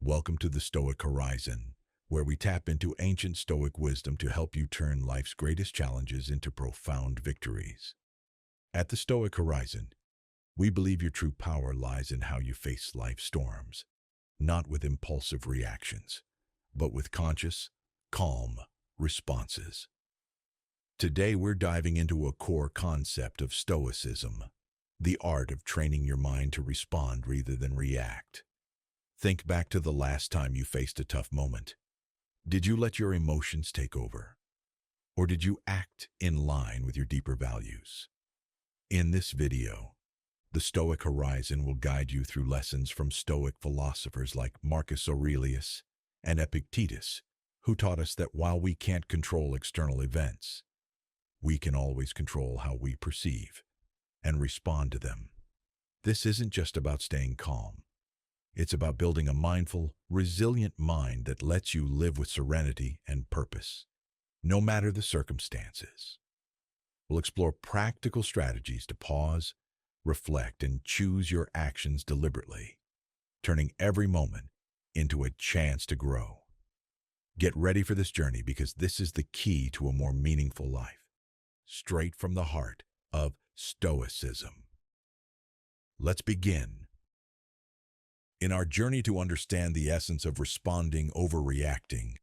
Welcome to the Stoic Horizon, where we tap into ancient Stoic wisdom to help you turn life's greatest challenges into profound victories. At the Stoic Horizon, we believe your true power lies in how you face life's storms, not with impulsive reactions, but with conscious, calm responses. Today, we're diving into a core concept of Stoicism, the art of training your mind to respond rather than react. Think back to the last time you faced a tough moment. Did you let your emotions take over? Or did you act in line with your deeper values? In this video, the Stoic Horizon will guide you through lessons from Stoic philosophers like Marcus Aurelius and Epictetus, who taught us that while we can't control external events, we can always control how we perceive and respond to them. This isn't just about staying calm. It's about building a mindful, resilient mind that lets you live with serenity and purpose, no matter the circumstances. We'll explore practical strategies to pause, reflect, and choose your actions deliberately, turning every moment into a chance to grow. Get ready for this journey because this is the key to a more meaningful life, straight from the heart of Stoicism. Let's begin. In our journey to understand the essence of responding over reacting,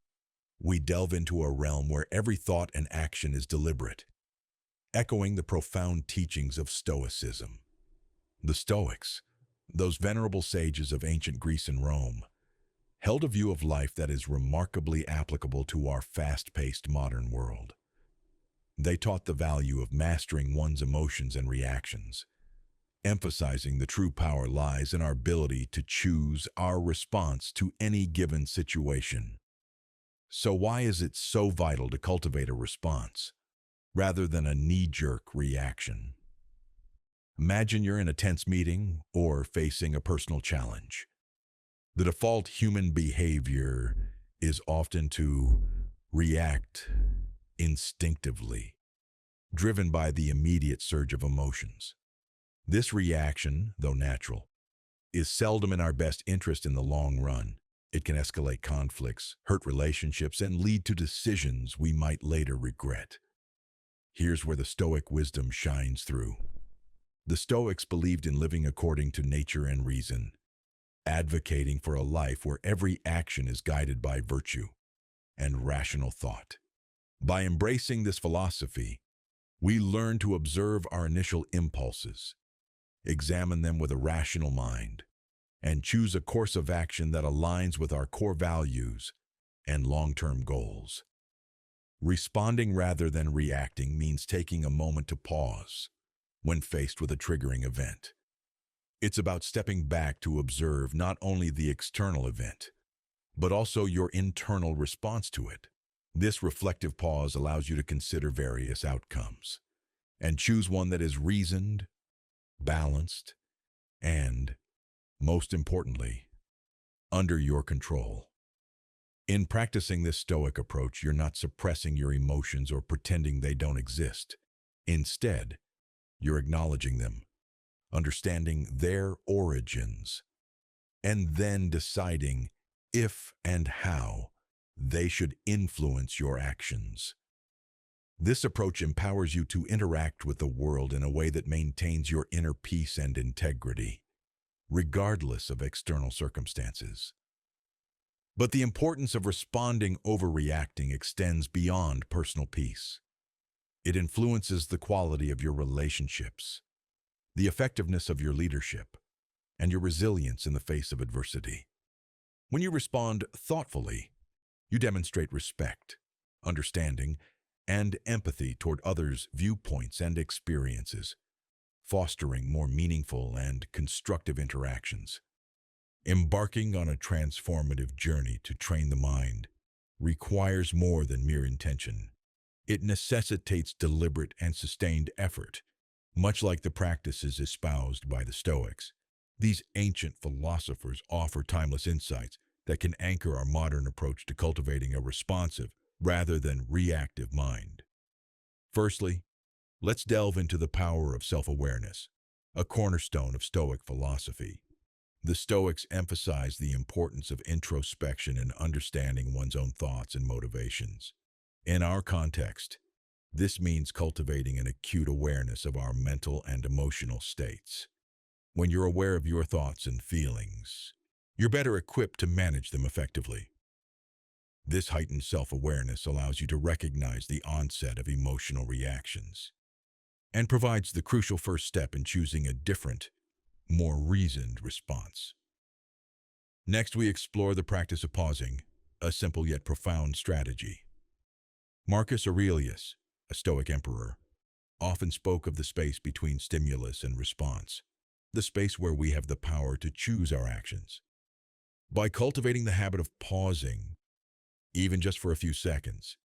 we delve into a realm where every thought and action is deliberate, echoing the profound teachings of Stoicism. The Stoics, those venerable sages of ancient Greece and Rome, held a view of life that is remarkably applicable to our fast-paced modern world. They taught the value of mastering one's emotions and reactions, emphasizing the true power lies in our ability to choose our response to any given situation. So why is it so vital to cultivate a response, rather than a knee-jerk reaction? Imagine you're in a tense meeting or facing a personal challenge. The default human behavior is often to react instinctively, driven by the immediate surge of emotions. This reaction, though natural, is seldom in our best interest in the long run. It can escalate conflicts, hurt relationships, and lead to decisions we might later regret. Here's where the Stoic wisdom shines through. The Stoics believed in living according to nature and reason, advocating for a life where every action is guided by virtue and rational thought. By embracing this philosophy, we learn to observe our initial impulses, examine them with a rational mind, and choose a course of action that aligns with our core values and long-term goals. Responding rather than reacting means taking a moment to pause when faced with a triggering event. It's about stepping back to observe not only the external event, but also your internal response to it. This reflective pause allows you to consider various outcomes and choose one that is reasoned, balanced, and, most importantly, under your control. In practicing this Stoic approach, you're not suppressing your emotions or pretending they don't exist. Instead, you're acknowledging them, understanding their origins, and then deciding if and how they should influence your actions. This approach empowers you to interact with the world in a way that maintains your inner peace and integrity, regardless of external circumstances. But the importance of responding over reacting extends beyond personal peace. It influences the quality of your relationships, the effectiveness of your leadership, and your resilience in the face of adversity. When you respond thoughtfully, you demonstrate respect, understanding, and empathy toward others' viewpoints and experiences, fostering more meaningful and constructive interactions. Embarking on a transformative journey to train the mind requires more than mere intention. It necessitates deliberate and sustained effort. Much like the practices espoused by the Stoics, these ancient philosophers offer timeless insights that can anchor our modern approach to cultivating a responsive, rather than reactive mind. Firstly, let's delve into the power of self-awareness, a cornerstone of Stoic philosophy. The Stoics emphasize the importance of introspection and understanding one's own thoughts and motivations. In our context, this means cultivating an acute awareness of our mental and emotional states. When you're aware of your thoughts and feelings, you're better equipped to manage them effectively. This heightened self-awareness allows you to recognize the onset of emotional reactions and provides the crucial first step in choosing a different, more reasoned response. Next, we explore the practice of pausing, a simple yet profound strategy. Marcus Aurelius, a Stoic emperor, often spoke of the space between stimulus and response, the space where we have the power to choose our actions. By cultivating the habit of pausing, even just for a few seconds,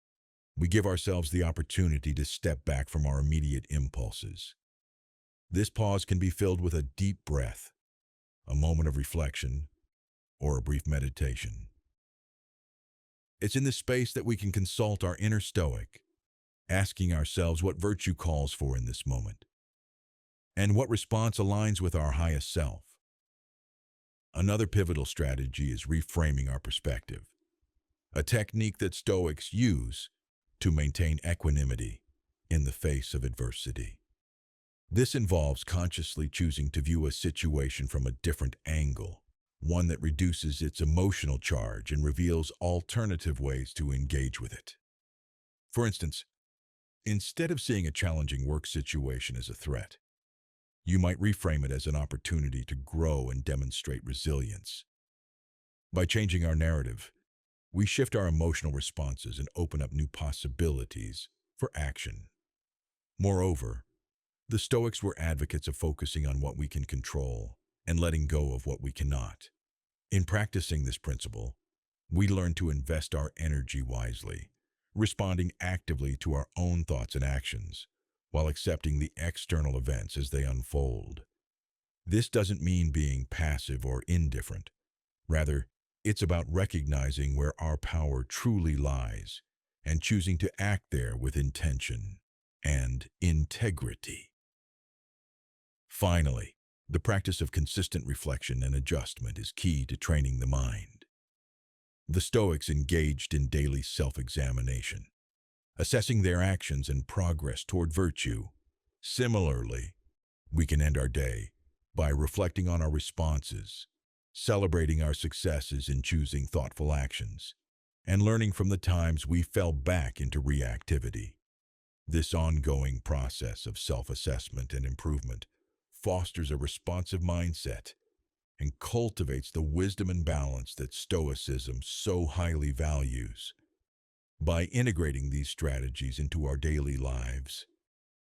we give ourselves the opportunity to step back from our immediate impulses. This pause can be filled with a deep breath, a moment of reflection, or a brief meditation. It's in this space that we can consult our inner Stoic, asking ourselves what virtue calls for in this moment, and what response aligns with our highest self. Another pivotal strategy is reframing our perspective, a technique that Stoics use to maintain equanimity in the face of adversity. This involves consciously choosing to view a situation from a different angle, one that reduces its emotional charge and reveals alternative ways to engage with it. For instance, instead of seeing a challenging work situation as a threat, you might reframe it as an opportunity to grow and demonstrate resilience. By changing our narrative, we shift our emotional responses and open up new possibilities for action. Moreover, the Stoics were advocates of focusing on what we can control and letting go of what we cannot. In practicing this principle, we learn to invest our energy wisely, responding actively to our own thoughts and actions, while accepting the external events as they unfold. This doesn't mean being passive or indifferent. Rather, it's about recognizing where our power truly lies and choosing to act there with intention and integrity. Finally, the practice of consistent reflection and adjustment is key to training the mind. The Stoics engaged in daily self-examination, assessing their actions and progress toward virtue. Similarly, we can end our day by reflecting on our responses, celebrating our successes in choosing thoughtful actions, and learning from the times we fell back into reactivity. This ongoing process of self-assessment and improvement fosters a responsive mindset and cultivates the wisdom and balance that Stoicism so highly values. By integrating these strategies into our daily lives,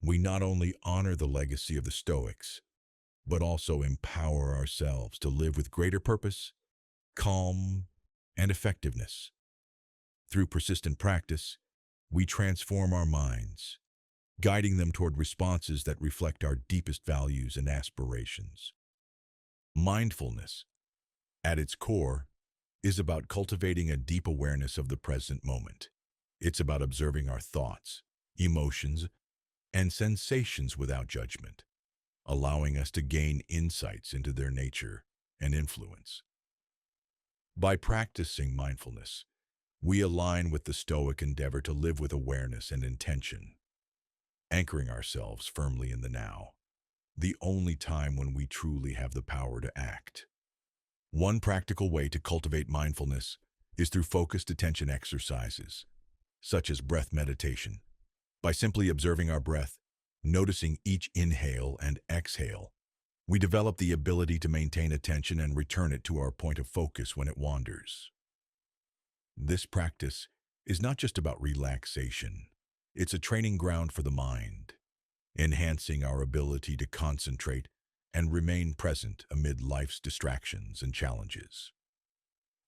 we not only honor the legacy of the Stoics, but also empower ourselves to live with greater purpose, calm, and effectiveness. Through persistent practice, we transform our minds, guiding them toward responses that reflect our deepest values and aspirations. Mindfulness, at its core, is about cultivating a deep awareness of the present moment. It's about observing our thoughts, emotions, and sensations without judgment, allowing us to gain insights into their nature and influence. By practicing mindfulness, we align with the Stoic endeavor to live with awareness and intention, anchoring ourselves firmly in the now, the only time when we truly have the power to act. One practical way to cultivate mindfulness is through focused attention exercises, such as breath meditation. By simply observing our breath, noticing each inhale and exhale, we develop the ability to maintain attention and return it to our point of focus when it wanders. This practice is not just about relaxation. It's a training ground for the mind, enhancing our ability to concentrate and remain present amid life's distractions and challenges.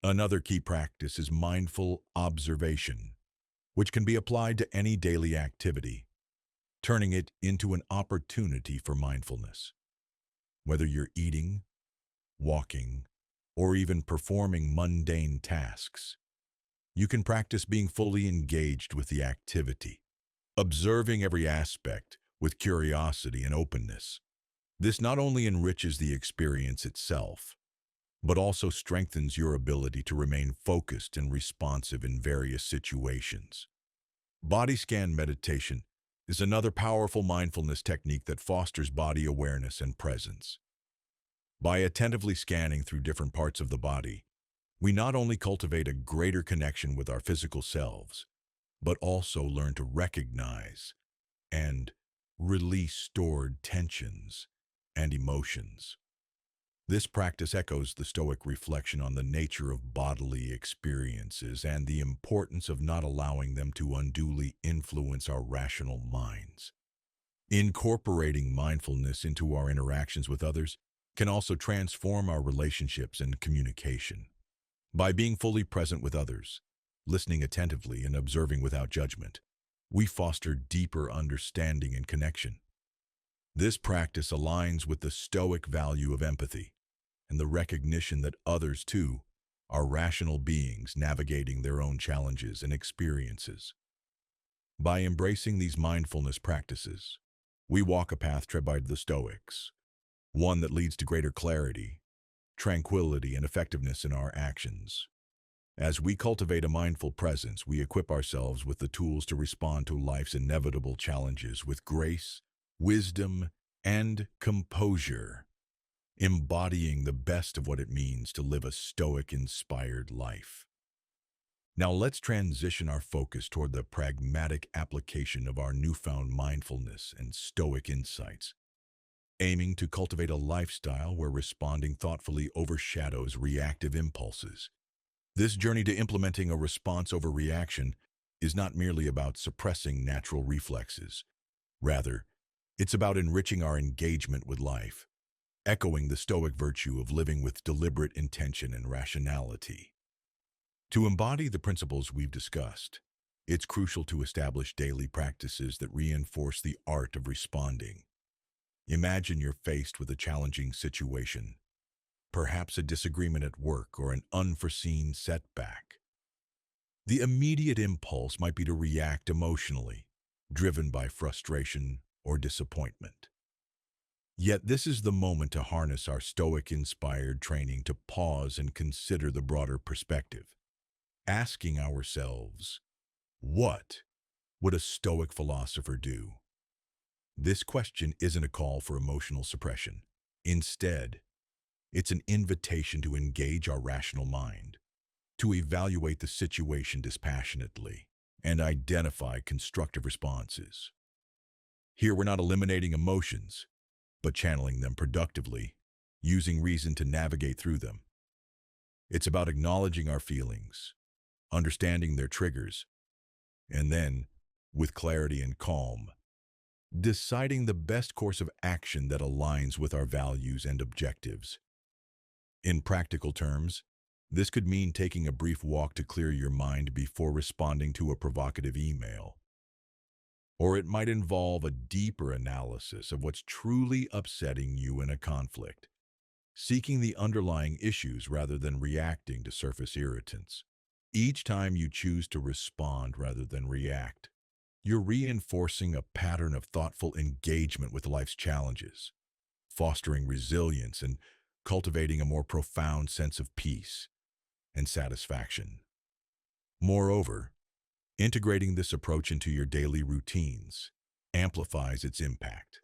Another key practice is mindful observation, which can be applied to any daily activity, turning it into an opportunity for mindfulness. Whether you're eating, walking, or even performing mundane tasks, you can practice being fully engaged with the activity, observing every aspect with curiosity and openness. This not only enriches the experience itself, but also strengthens your ability to remain focused and responsive in various situations. Body scan meditation is another powerful mindfulness technique that fosters body awareness and presence. By attentively scanning through different parts of the body, we not only cultivate a greater connection with our physical selves, but also learn to recognize and release stored tensions and emotions. This practice echoes the Stoic reflection on the nature of bodily experiences and the importance of not allowing them to unduly influence our rational minds. Incorporating mindfulness into our interactions with others can also transform our relationships and communication. By being fully present with others, listening attentively and observing without judgment, we foster deeper understanding and connection. This practice aligns with the Stoic value of empathy and the recognition that others, too, are rational beings navigating their own challenges and experiences. By embracing these mindfulness practices, we walk a path tread by the Stoics, one that leads to greater clarity, tranquility, and effectiveness in our actions. As we cultivate a mindful presence, we equip ourselves with the tools to respond to life's inevitable challenges with grace, wisdom, and composure, embodying the best of what it means to live a Stoic-inspired life. Now let's transition our focus toward the pragmatic application of our newfound mindfulness and Stoic insights, aiming to cultivate a lifestyle where responding thoughtfully overshadows reactive impulses. This journey to implementing a response over reaction is not merely about suppressing natural reflexes. Rather, it's about enriching our engagement with life, echoing the Stoic virtue of living with deliberate intention and rationality. To embody the principles we've discussed, it's crucial to establish daily practices that reinforce the art of responding. Imagine you're faced with a challenging situation, perhaps a disagreement at work or an unforeseen setback. The immediate impulse might be to react emotionally, driven by frustration or disappointment. Yet this is the moment to harness our Stoic-inspired training to pause and consider the broader perspective, asking ourselves, what would a Stoic philosopher do? This question isn't a call for emotional suppression. Instead, it's an invitation to engage our rational mind, to evaluate the situation dispassionately, and identify constructive responses. Here, we're not eliminating emotions, but channeling them productively, using reason to navigate through them. It's about acknowledging our feelings, understanding their triggers, and then, with clarity and calm, deciding the best course of action that aligns with our values and objectives. In practical terms, this could mean taking a brief walk to clear your mind before responding to a provocative email. Or it might involve a deeper analysis of what's truly upsetting you in a conflict, seeking the underlying issues rather than reacting to surface irritants. Each time you choose to respond rather than react, you're reinforcing a pattern of thoughtful engagement with life's challenges, fostering resilience and cultivating a more profound sense of peace and satisfaction. Moreover, integrating this approach into your daily routines amplifies its impact.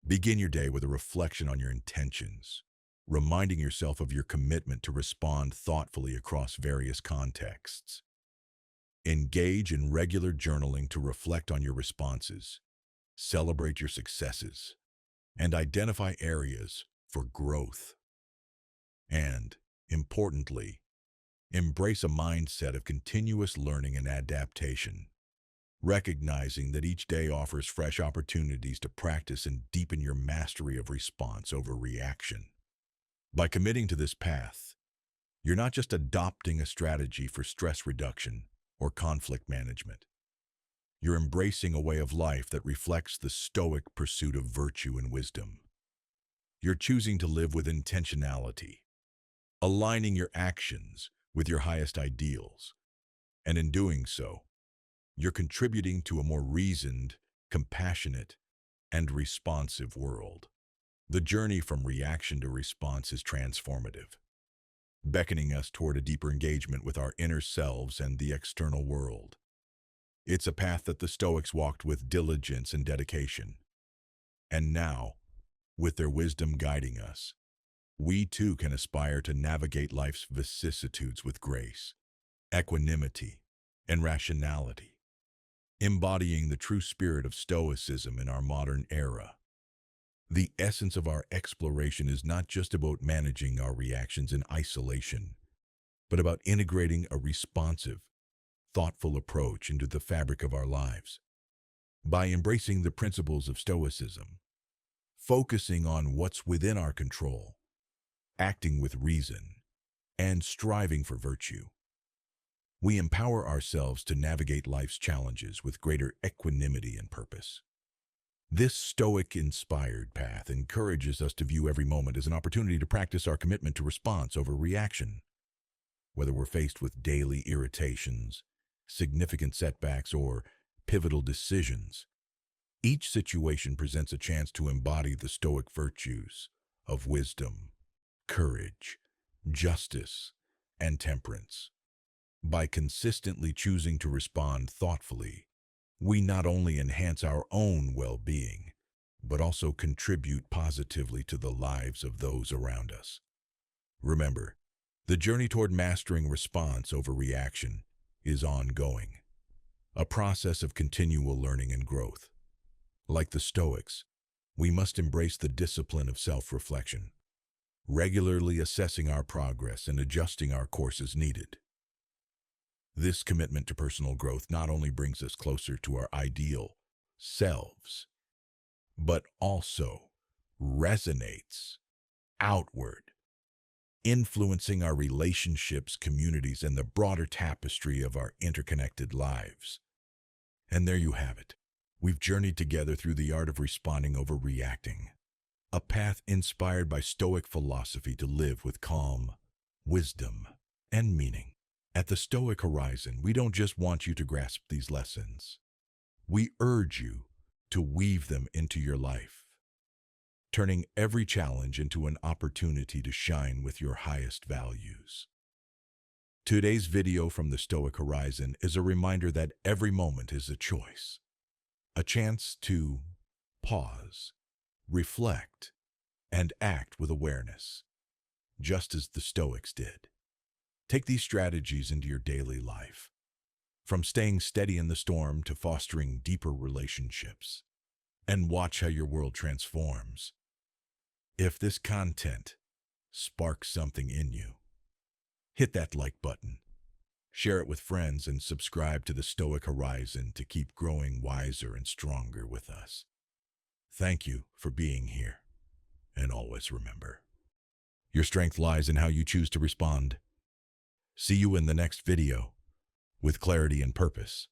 Begin your day with a reflection on your intentions, reminding yourself of your commitment to respond thoughtfully across various contexts. Engage in regular journaling to reflect on your responses, celebrate your successes, and identify areas for growth. And, importantly, embrace a mindset of continuous learning and adaptation, recognizing that each day offers fresh opportunities to practice and deepen your mastery of response over reaction. By committing to this path, you're not just adopting a strategy for stress reduction or conflict management. You're embracing a way of life that reflects the Stoic pursuit of virtue and wisdom. You're choosing to live with intentionality, aligning your actions with your highest ideals, and in doing so, you're contributing to a more reasoned, compassionate, and responsive world. The journey from reaction to response is transformative, beckoning us toward a deeper engagement with our inner selves and the external world. It's a path that the Stoics walked with diligence and dedication. And now, with their wisdom guiding us, we too can aspire to navigate life's vicissitudes with grace, equanimity, and rationality, embodying the true spirit of Stoicism in our modern era. The essence of our exploration is not just about managing our reactions in isolation, but about integrating a responsive, thoughtful approach into the fabric of our lives. By embracing the principles of Stoicism, focusing on what's within our control, acting with reason, and striving for virtue, we empower ourselves to navigate life's challenges with greater equanimity and purpose. This Stoic-inspired path encourages us to view every moment as an opportunity to practice our commitment to response over reaction. Whether we're faced with daily irritations, significant setbacks, or pivotal decisions, each situation presents a chance to embody the Stoic virtues of wisdom, courage, justice, and temperance. By consistently choosing to respond thoughtfully, we not only enhance our own well-being, but also contribute positively to the lives of those around us. Remember, the journey toward mastering response over reaction is ongoing, a process of continual learning and growth. Like the Stoics, we must embrace the discipline of self-reflection, regularly assessing our progress and adjusting our course as needed. This commitment to personal growth not only brings us closer to our ideal selves, but also resonates outward, influencing our relationships, communities, and the broader tapestry of our interconnected lives. And there you have it. We've journeyed together through the art of responding over reacting, a path inspired by Stoic philosophy to live with calm, wisdom, and meaning. At the Stoic Horizon, we don't just want you to grasp these lessons. We urge you to weave them into your life, turning every challenge into an opportunity to shine with your highest values. Today's video from the Stoic Horizon is a reminder that every moment is a choice, a chance to pause, reflect, and act with awareness, just as the Stoics did. Take these strategies into your daily life, from staying steady in the storm to fostering deeper relationships, and watch how your world transforms. If this content sparks something in you, hit that like button, share it with friends, and subscribe to the Stoic Horizon to keep growing wiser and stronger with us. Thank you for being here, and always remember, your strength lies in how you choose to respond. See you in the next video with clarity and purpose.